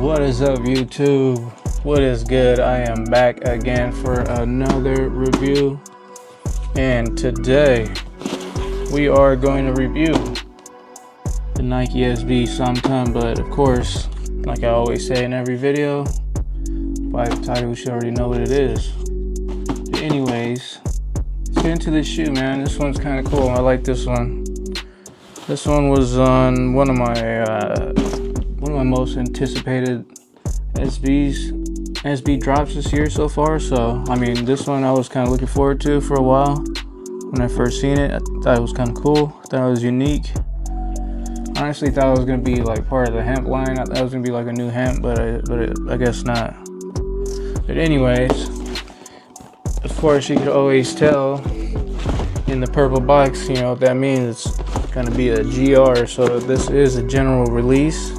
What is up, YouTube? What is good? I am back again for another review, and today we are going to review the Nike SB Som Tum. But of course, like I always say in every video, by the title we should already know what it is. But anyways, let's get into this shoe, man. This one's kind of cool. I like this one. This one was on one of my most anticipated SB drops this year so far. So I mean, this one I was kind of looking forward to for a while. When I first seen it, I thought it was kind of cool. I thought it was unique. Honestly, thought it was gonna be like part of the hemp line. I thought it was gonna be like a new hemp, but I guess not. But anyways, of course you could always tell in the purple box, you know what that means. It's gonna be a GR, so this is a general release.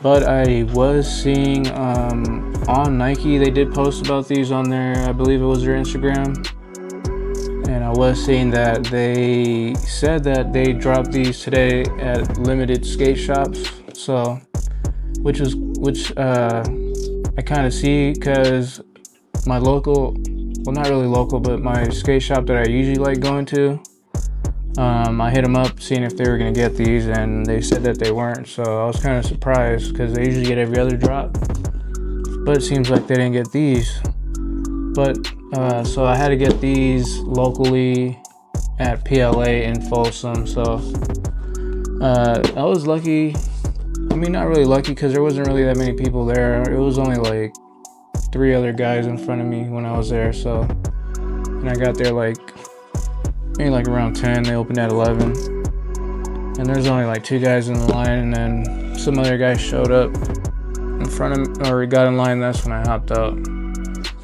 But I was seeing on Nike, they did post about these on their, I believe it was their Instagram, and I was seeing that they said that they dropped these today at limited skate shops. So which I kind of see, because my local, well, not really local, but my skate shop that I usually like going to, I hit them up seeing if they were gonna get these, and they said that they weren't. So I was kind of surprised, because they usually get every other drop, but it seems like they didn't get these. But so I had to get these locally at PLA in Folsom. So I was lucky. I mean, not really lucky, because there wasn't really that many people there. It was only like 3 other guys in front of me when I was there. So, and I got there maybe like around 10. They opened at 11, and there's only like 2 guys in the line, and then some other guys showed up in front of me, or got in line. That's when I hopped out.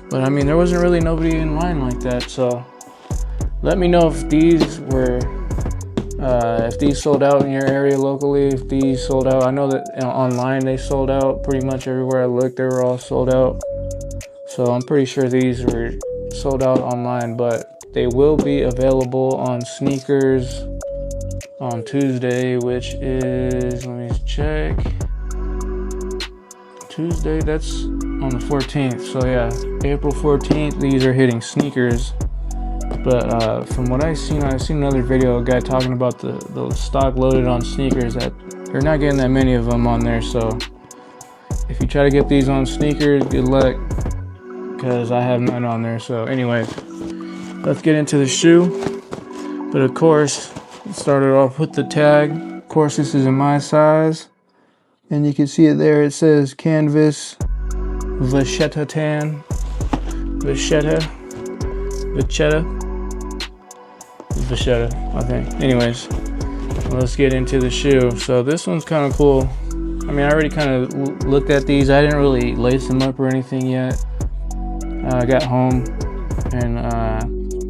But I mean, there wasn't really nobody in line like that. So let me know if these were if these sold out in your area locally. If these sold out, I know that online they sold out pretty much everywhere I looked. They were all sold out. So I'm pretty sure these were sold out online, but they will be available on sneakers on Tuesday, which is, let me check, Tuesday, that's on the 14th. So yeah, April 14th, these are hitting sneakers. But from what I've seen another video, a guy talking about the stock loaded on sneakers, that they're not getting that many of them on there. So if you try to get these on sneakers, good luck, because I have none on there. So anyway, let's get into the shoe. But of course, it started off with the tag. Of course, this is in my size, and you can see it there. It says canvas vachetta tan, vachetta, I think. Anyways, let's get into the shoe. So this one's kind of cool. I mean, I already kind of looked at these. I didn't really lace them up or anything yet. I got home and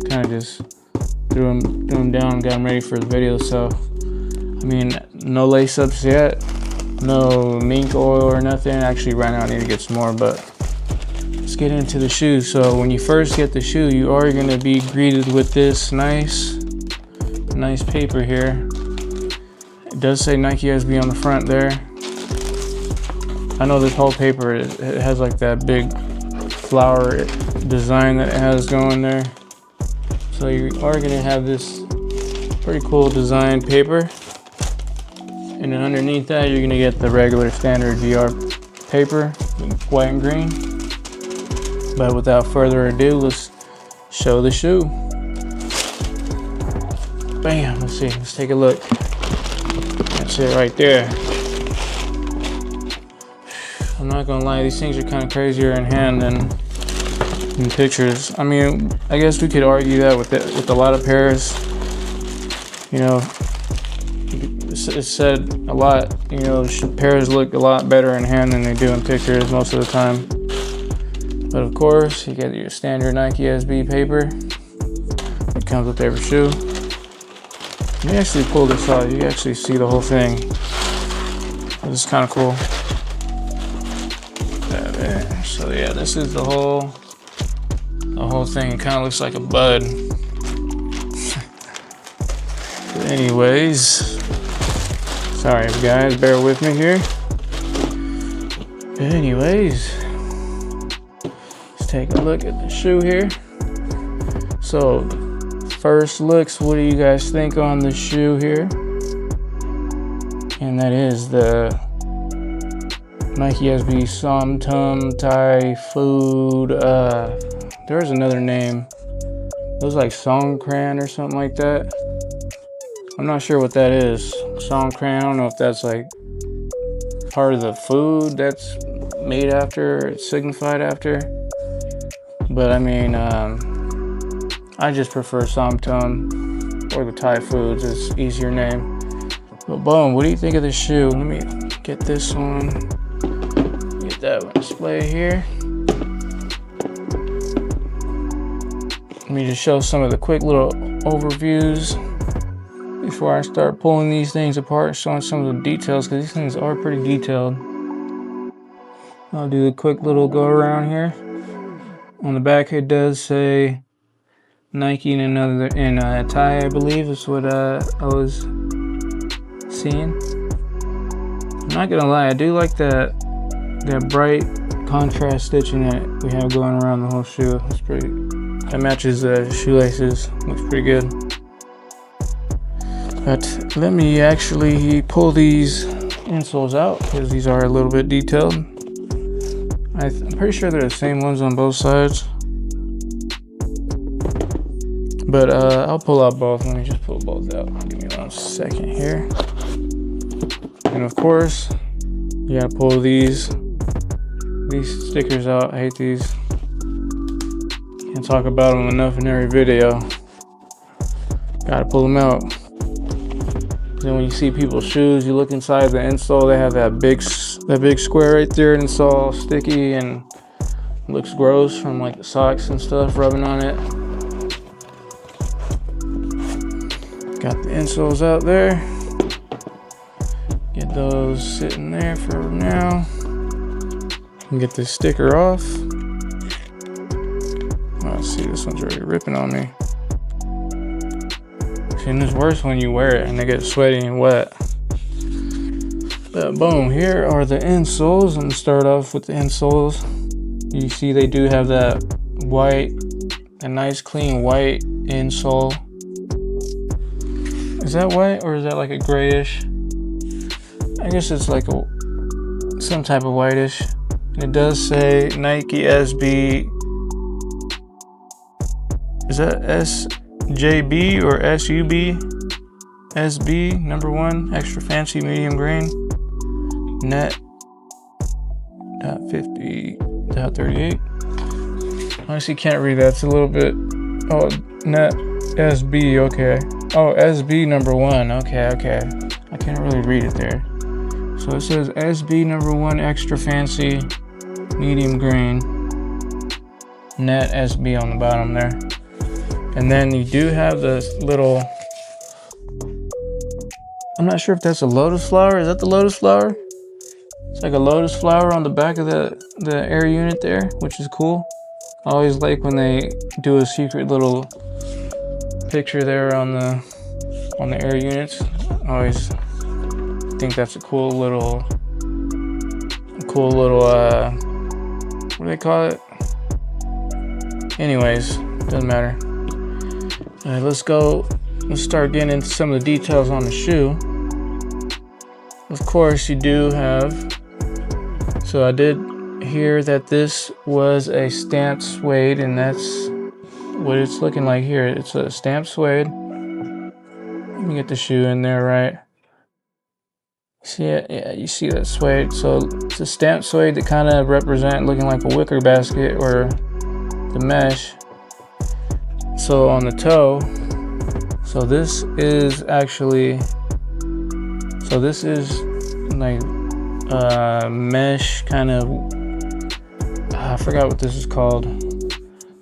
kind of just threw them down, got them ready for the video. So I mean, no lace ups yet, no mink oil or nothing. Actually right now I need to get some more, but let's get into the shoe. So when you first get the shoe, you are going to be greeted with this nice paper here. It does say Nike SB on the front there. I know this whole paper, it has like that big flower design that it has going there. So you are going to have this pretty cool design paper, and then underneath that you're going to get the regular standard GR paper, white and green. But without further ado, let's show the shoe. Bam, let's see, let's take a look. That's it right there. I'm not gonna lie, these things are kind of crazier in hand than in pictures. I mean, I guess we could argue that with a lot of pairs. You know, it's said a lot, you know, pairs look a lot better in hand than they do in pictures most of the time. But of course, you get your standard Nike SB paper. It comes with every shoe. You actually pull this out, you can actually see the whole thing. This is kind of cool. So yeah, this is the whole thing. It kind of looks like a bud. But anyways, sorry guys, bear with me here. But anyways, let's take a look at the shoe here. So first looks, what do you guys think on the shoe here? And that is the Nike SB Som Tum Thai Food. There's another name. It was like Songkran or something like that. I'm not sure what that is. Songkran, I don't know if that's like part of the food that's made after, it's signified after. But I mean, I just prefer Som Tum or the Thai foods. It's easier name. But boom, what do you think of the shoe? Let me get this one. Get that one displayed here. Let me just show some of the quick little overviews before I start pulling these things apart, showing some of the details, because these things are pretty detailed. I'll do a quick little go around here. On the back it does say Nike in Thai, I believe is what I was seeing. I'm not gonna lie, I do like that bright contrast stitching that we have going around the whole shoe. It's pretty. That matches the shoelaces. Looks pretty good. But let me actually pull these insoles out because these are a little bit detailed. I'm pretty sure they're the same ones on both sides. But I'll pull out both. Let me just pull both out. Give me 1 second here. And of course, you gotta pull these stickers out. I hate these. Can't talk about them enough in every video. Gotta pull them out. Then when you see people's shoes, you look inside the insole, they have that big square right there, and it's all sticky and looks gross from like the socks and stuff rubbing on it. Got the insoles out there. Get those sitting there for now. And get this sticker off. Oh, see, this one's already ripping on me. See, and it's worse when you wear it and they get sweaty and wet. But boom, here are the insoles. I'm gonna start off with the insoles. You see they do have that white, a nice clean white insole. Is that white or is that like a grayish? I guess it's like some type of whitish. And it does say Nike SB. Is that SJB or SUB? SB #1 extra fancy medium grain. Net .50.38. Honestly can't read that. It's a little bit. Oh, net SB. Okay. Oh, SB #1. Okay. I can't really read it there. So it says SB #1 extra fancy medium grain. Net SB on the bottom there. And then you do have this little, I'm not sure if that's a lotus flower. Is that the lotus flower? It's like a lotus flower on the back of the air unit there, which is cool. I always like when they do a secret little picture there on the air units. I always think that's a cool little what do they call it? Anyways, doesn't matter. All right, let's start getting into some of the details on the shoe. Of course, you do have, so I did hear that this was a stamped suede, and that's what it's looking like here. It's a stamped suede. Let me get the shoe in there right. See it? Yeah, you see that suede. So it's a stamped suede that kind of represent looking like a wicker basket or the mesh. So on the toe, so this is like mesh kind of, I forgot what this is called.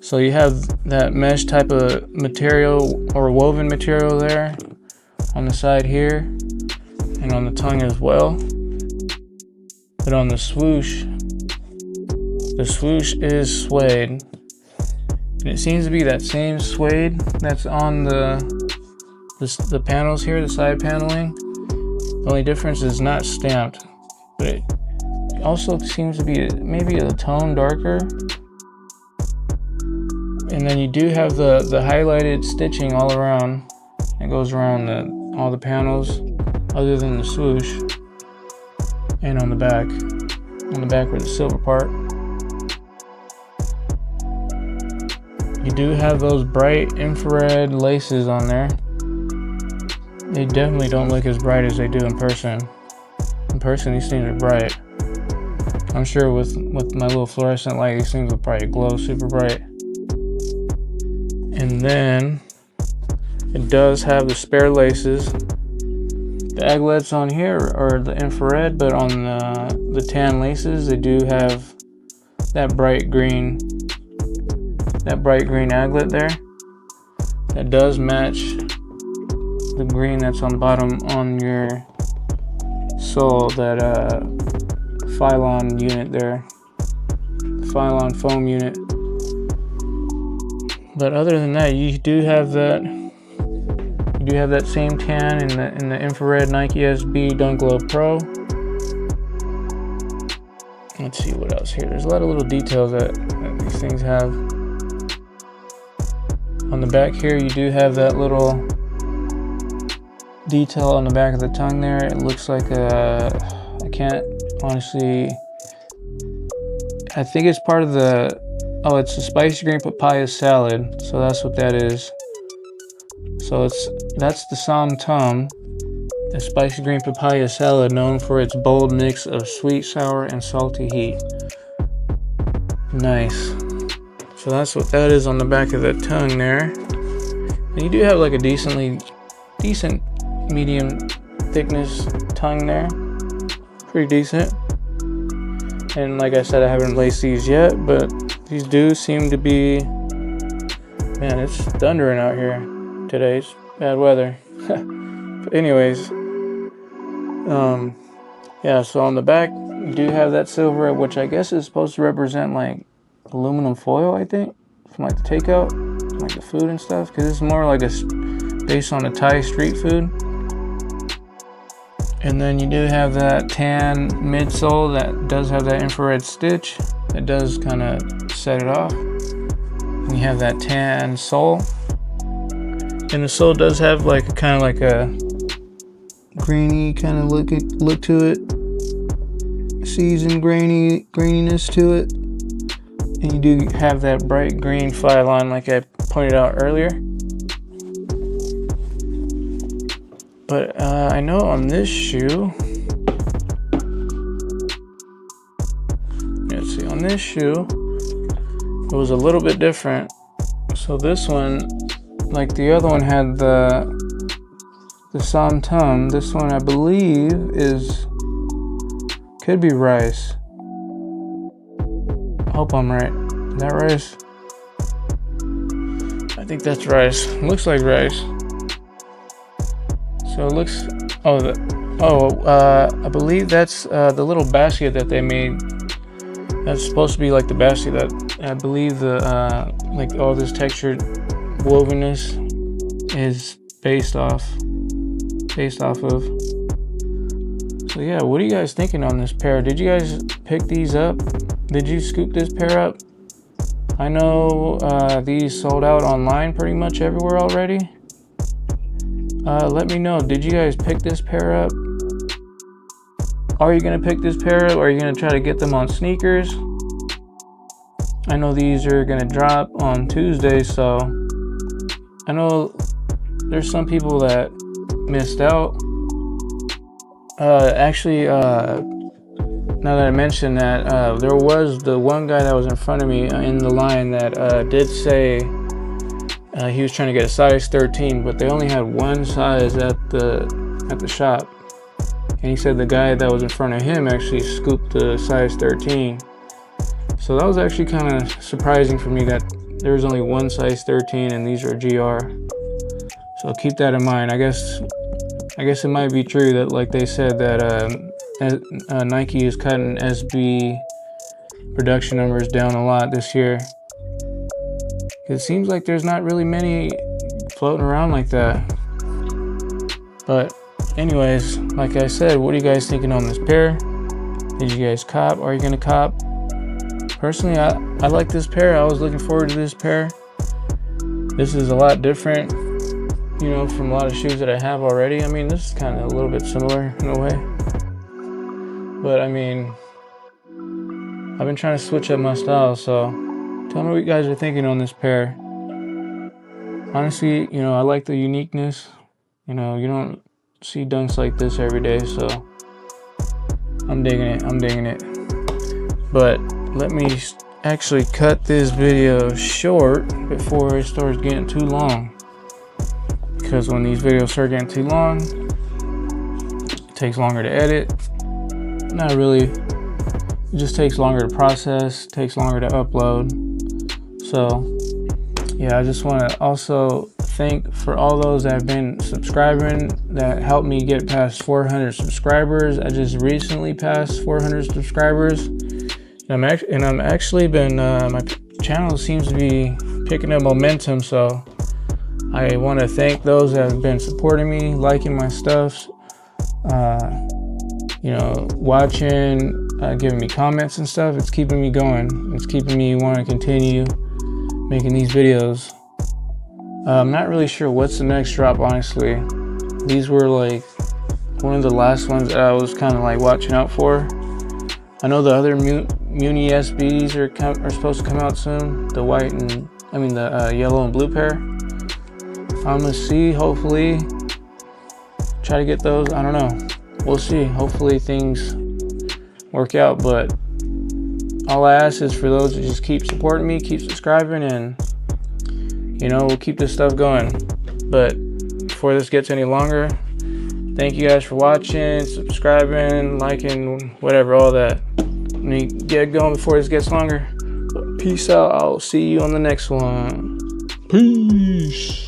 So you have that mesh type of material or woven material there on the side here and on the tongue as well. But on the swoosh is suede. And it seems to be that same suede that's on the panels here, the side paneling. The only difference is not stamped, but also seems to be maybe a tone darker. And then you do have the highlighted stitching all around. It goes around all the panels, other than the swoosh, and on the back with the silver part. You do have those bright infrared laces on there. They definitely don't look as bright as they do in person. In person, these things are bright. I'm sure with my little fluorescent light, these things will probably glow super bright. And then it does have the spare laces. The aglets on here are the infrared, but on the tan laces, they do have that bright green aglet there. That does match the green that's on the bottom on your sole, that Phylon unit there, Phylon foam unit. But other than that, you do have that same tan in the infrared Nike SB Dunk Glow Pro. Let's see what else here. There's a lot of little details that these things have. On the back here, you do have that little detail on the back of the tongue there. It looks like I can't honestly, I think it's part of the, oh, it's a spicy green papaya salad, so that's what that is. So that's the Som Tum, a spicy green papaya salad known for its bold mix of sweet, sour, and salty heat. Nice. So that's what that is on the back of the tongue there. And you do have like a decent medium thickness tongue there. Pretty decent. And like I said, I haven't laced these yet, but these do seem to be, man, it's thundering out here today. It's bad weather. But anyways, yeah, so on the back, you do have that silver, which I guess is supposed to represent like aluminum foil, I think, from like the takeout, like the food and stuff, because it's more like based on a Thai street food. And then you do have that tan midsole that does have that infrared stitch that does kind of set it off. And you have that tan sole, and the sole does have like a kind of like a grainy kind of look to it, seasoned graininess to it. And you do have that bright green Phylon like I pointed out earlier. But I know on this shoe, let's see, on this shoe, it was a little bit different. So this one, like the other one had the Som Tum, this one I believe could be rice. I hope I'm right. Is that rice? I think that's rice. Looks like rice. So it looks, I believe that's the little basket that they made. That's supposed to be like the basket that I believe like all this textured wovenness is based off of. So yeah, what are you guys thinking on this pair? Did you guys pick these up? Did you scoop this pair up? I know these sold out online pretty much everywhere already. Let me know, did you guys pick this pair up? Are you gonna pick this pair up? Or are you gonna try to get them on sneakers? I know these are gonna drop on Tuesday, so I know there's some people that missed out. Actually, now that I mentioned that, there was the one guy that was in front of me in the line that did say he was trying to get a size 13, but they only had one size at the shop. And he said the guy that was in front of him actually scooped the size 13. So that was actually kind of surprising for me that there was only one size 13 and these are GR. So keep that in mind. I guess it might be true that, like they said, that Nike is cutting SB production numbers down a lot this year. It seems like there's not really many floating around like that. But anyways, like I said, what are you guys thinking on this pair? Did you guys cop? Are you gonna cop? Personally, I like this pair. I was looking forward to this pair. This is a lot different, you know, from a lot of shoes that I have already. I mean, this is kind of a little bit similar in a way. But I mean, I've been trying to switch up my style, so tell me what you guys are thinking on this pair. Honestly, you know, I like the uniqueness. You know, you don't see dunks like this every day, so I'm digging it. I'm digging it. But let me actually cut this video short before it starts getting too long, because when these videos start getting too long, it takes longer to edit. Not really, it just takes longer to process, takes longer to upload. So yeah, I just want to also thank for all those that have been subscribing, that helped me get past 400 subscribers. I just recently passed 400 subscribers. I'm actually been, my channel seems to be picking up momentum, so I want to thank those that have been supporting me, liking my stuff, you know, watching, giving me comments and stuff. It's keeping me going. It's keeping me want to continue making these videos. I'm not really sure what's the next drop, honestly. These were like one of the last ones that I was kind of like watching out for. I know the other Muni SBs are supposed to come out soon. The white and, I mean the yellow and blue pair. I'm gonna see, hopefully, try to get those. I don't know, we'll see. Hopefully things work out, but all I ask is for those to just keep supporting me, keep subscribing, and you know, we'll keep this stuff going. But before this gets any longer, thank you guys for watching, subscribing, liking, whatever, all that. Let me get going before this gets longer. Peace out. I'll see you on the next one. Peace.